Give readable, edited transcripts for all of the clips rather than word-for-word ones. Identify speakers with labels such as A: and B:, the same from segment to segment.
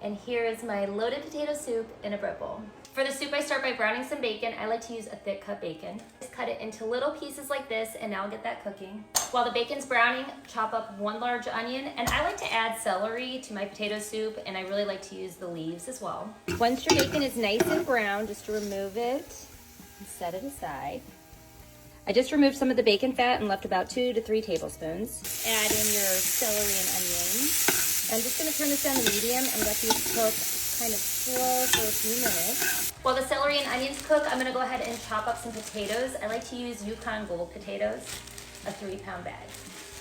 A: And here is my loaded potato soup in a bread bowl. For the soup, I start by browning some bacon. I like to use a thick cut bacon. Just cut it into little pieces like this, and now I'll get that cooking. While the bacon's browning, chop up 1 large onion, and I like to add celery to my potato soup, and I really like to use the leaves as well. Once your bacon is nice and brown, just remove it and set it aside. I just removed some of the bacon fat and left about 2 to 3 tablespoons. Add in your celery and onion. I'm just gonna turn this down to medium and let these cook kind of slow for a few minutes. While the celery and onions cook, I'm gonna go ahead and chop up some potatoes. I like to use Yukon Gold potatoes, a 3-pound bag.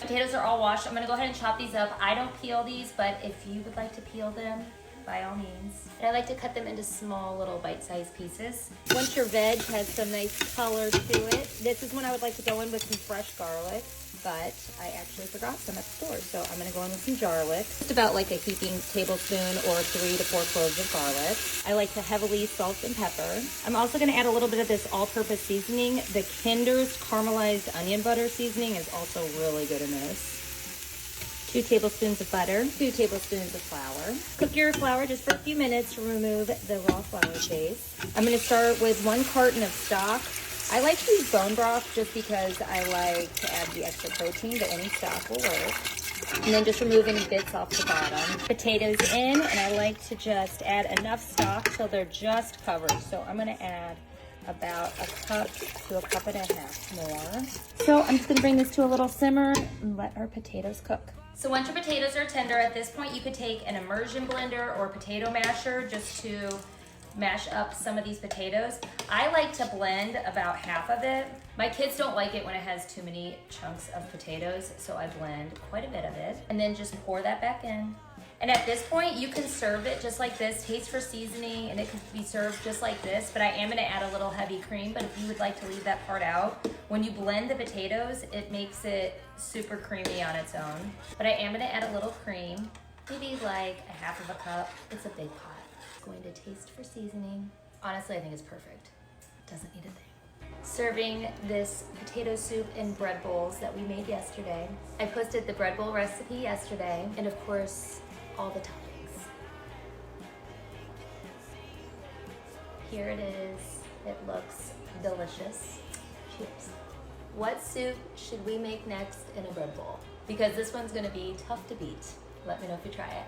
A: Potatoes are all washed. I'm gonna go ahead and chop these up. I don't peel these, but if you would like to peel them, by all means. And I like to cut them into small little bite-sized pieces. Once your veg has some nice color to it, this is when I would like to go in with some fresh garlic, but I actually forgot some at the store, so I'm gonna go in with some garlic. Just about like a heaping tablespoon or 3 to 4 cloves of garlic. I like to heavily salt and pepper. I'm also gonna add a little bit of this all-purpose seasoning. The Kinder's caramelized onion butter seasoning is also really good in this. 2 tablespoons of butter, 2 tablespoons of flour. Cook your flour just for a few minutes to remove the raw flour base. I'm gonna start with 1 carton of stock. I like to use bone broth just because I like to add the extra protein, but any stock will work. And then just remove any bits off the bottom. Potatoes in, and I like to just add enough stock till they're just covered. So I'm gonna add about a cup to a cup and a half more. So I'm just gonna bring this to a little simmer and let our potatoes cook. So once your potatoes are tender, at this point you could take an immersion blender or potato masher just to mash up some of these potatoes. I like to blend about half of it. My kids don't like it when it has too many chunks of potatoes, so I blend quite a bit of it. And then just pour that back in. And at this point, you can serve it just like this, taste for seasoning, and it can be served just like this, but I am gonna add a little heavy cream, but if you would like to leave that part out, when you blend the potatoes, it makes it super creamy on its own. But I am gonna add a little cream, maybe like a half of a cup. It's a big pot. It's going to taste for seasoning. Honestly, I think it's perfect. Doesn't need a thing. Serving this potato soup in bread bowls that we made yesterday. I posted the bread bowl recipe yesterday, and of course, all the toppings. Here it is. It looks delicious. Cheers. What soup should we make next in a bread bowl? Because this one's gonna be tough to beat. Let me know if you try it.